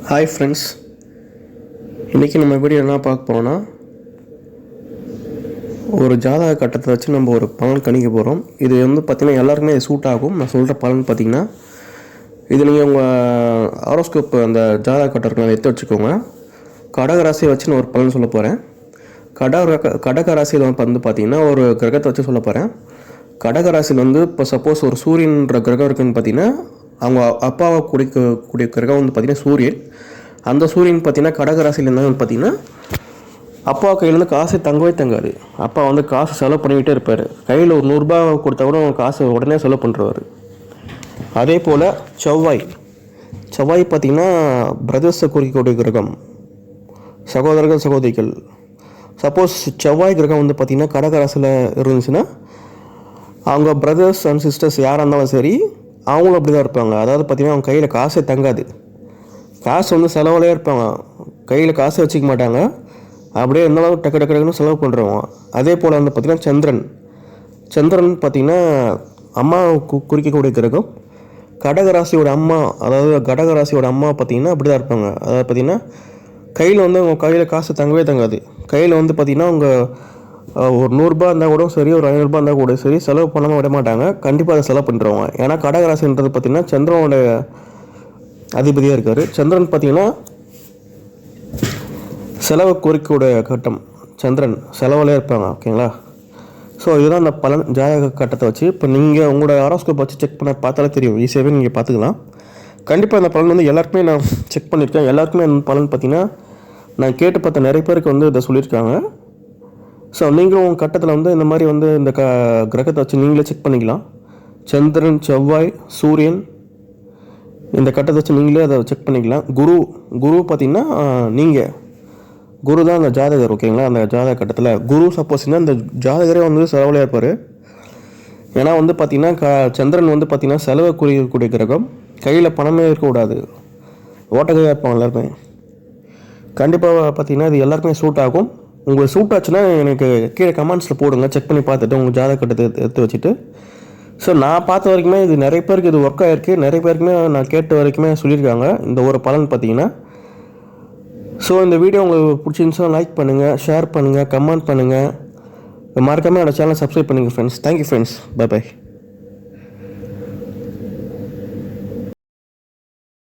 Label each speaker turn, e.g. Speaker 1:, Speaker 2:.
Speaker 1: Hi friends, இன்றைக்கி நம்ம video என்ன பார்க்க போகிறோன்னா, ஒரு ஜாதக கட்டத்தை வச்சு நம்ம ஒரு பலன் கணிக்க போகிறோம். இது வந்து பார்த்திங்கன்னா எல்லாருக்குமே சூட் ஆகும். நான் சொல்கிற பலன் பார்த்திங்கன்னா, இது நீங்கள் உங்கள் ஹாரோஸ்கோப் அந்த ஜாதக கட்டத்தை எடுத்து வச்சுக்கோங்க. கடகராசியை வச்சு நான் ஒரு பலன் சொல்ல போகிறேன். கடகராசியில் வந்து பார்த்திங்கன்னா ஒரு கிரகத்தை வச்சு சொல்ல போகிறேன். கடகராசியில் வந்து இப்போ சப்போஸ் ஒரு சூரியன்ற கிரகம் இருக்குதுன்னு பார்த்திங்கன்னா, அவங்க அப்பாவை கூடிய கிரகம் வந்து பார்த்திங்கன்னா சூரியன். அந்த சூரியன் பார்த்திங்கன்னா கடகராசியில் இருந்தாலும் பார்த்திங்கன்னா அப்பா கையிலேருந்து காசு தங்கவே தங்காது. அப்பா வந்து காசு செலவு பண்ணிக்கிட்டே இருப்பார். கையில் ஒரு 100 ரூபா கொடுத்தா கூட காசு உடனே செலவு பண்ணுறவர். அதே போல் செவ்வாய் பார்த்திங்கன்னா பிரதர்ஸை குறிக்கக்கூடிய கிரகம், சகோதரர்கள் சகோதரிகள். சப்போஸ் செவ்வாய் கிரகம் வந்து பார்த்திங்கன்னா கடகராசியில் இருந்துச்சுன்னா அவங்க பிரதர்ஸ் அண்ட் சிஸ்டர்ஸ் யாராக இருந்தாலும் சரி, அவங்களும் அப்படி தான் இருப்பாங்க. அதாவது பார்த்திங்கன்னா அவங்க கையில் காசே தங்காது. காசு வந்து செலவுலேயே இருப்பாங்க. கையில் காசு வச்சுக்க மாட்டாங்க. அப்படியே இருந்தாலும் டக்கு டக்குன்னு செலவு பண்ணுறவங்க. அதே போல் வந்து பார்த்திங்கன்னா சந்திரன் பார்த்திங்கன்னா அம்மா குறிக்கக்கூடிய கிரகம். கடகராசியோட அம்மா, அதாவது கடகராசியோட அம்மா பார்த்திங்கன்னா அப்படி தான் இருப்பாங்க. அதாவது பார்த்திங்கன்னா கையில் வந்து அவங்க கையில் காசு தங்கவே தங்காது. கையில் வந்து பார்த்திங்கன்னா அவங்க ஒரு 100 ரூபா இருந்தால் கூட சரி, ஒரு 500 ரூபா இருந்தால் கூட சரி, செலவு பண்ணாமல் விட மாட்டாங்க. கண்டிப்பாக அதை செலவு பண்ணுறவங்க. ஏன்னா கடகராசின்றது பார்த்திங்கன்னா சந்திரனோட அதிபதியாக இருக்கார். சந்திரன் பார்த்திங்கன்னா செலவு குறிக்கக்கூடிய கட்டம். சந்திரன் செலவுலேயே இருப்பாங்க. ஓகேங்களா? ஸோ இதுதான் அந்த பலன் ஜாதக கட்டத்தை வச்சு. இப்போ நீங்கள் உங்களோட ஹாரோஸ்கோப் வச்சு செக் பண்ண பார்த்தாலே தெரியும். ஈஸியாகவே நீங்கள் பார்த்துக்கலாம். கண்டிப்பாக அந்த பலன் வந்து எல்லாருக்குமே நான் செக் பண்ணியிருக்கேன். எல்லாருக்குமே அந்த பலன் பார்த்திங்கன்னா நான் கேட்டு பார்த்த நிறைய பேருக்கு வந்து இதை சொல்லியிருக்காங்க. ஸோ நீங்களும் உங்கள் கட்டத்தில் வந்து இந்த மாதிரி வந்து இந்த கிரகத்தை வச்சு நீங்களே செக் பண்ணிக்கலாம். சந்திரன், செவ்வாய், சூரியன், இந்த கட்டத்தை வச்சு நீங்களே அதை செக் பண்ணிக்கலாம். குரு பார்த்திங்கன்னா நீங்கள் குரு தான் அந்த ஜாதகர். ஓகேங்களா? அந்த ஜாதக கட்டத்தில் குரு சப்போஸ்னா இந்த ஜாதகரே வந்து செலவுலையாக இருப்பார். ஏன்னா வந்து பார்த்திங்கன்னா சந்திரன் வந்து பார்த்திங்கன்னா செலவை குறிக்கக்கூடிய கிரகம். கையில் பணமே இருக்கக்கூடாது. ஓட்டகையாக இருப்பாங்க எல்லாருமே. கண்டிப்பாக பார்த்திங்கன்னா இது எல்லாருக்குமே சூட் ஆகும். உங்களுக்கு சூட் ஆச்சுன்னா எனக்கு கீழே கமெண்ட்ஸில் போடுங்க. செக் பண்ணி பார்த்துட்டு உங்கள் ஜாதக கட்டத்தை எடுத்து வச்சுட்டு. ஸோ நான் பார்த்த வரைக்குமே இது நிறைய பேருக்கு இது ஒர்க் ஆகிருக்கு. நிறைய பேருக்குமே நான் கேட்ட வரைக்குமே சொல்லியிருக்காங்க இந்த ஒரு பலன் பார்த்திங்கன்னா. ஸோ இந்த வீடியோ உங்களுக்கு பிடிச்சிருந்துச்சுன்னா லைக் பண்ணுங்கள், ஷேர் பண்ணுங்கள், கமெண்ட் பண்ணுங்கள். மறக்காமல் என்னோடய சேனலை சப்ஸ்கிரைப் பண்ணுங்கள் ஃப்ரெண்ட்ஸ். Thank you friends. பை.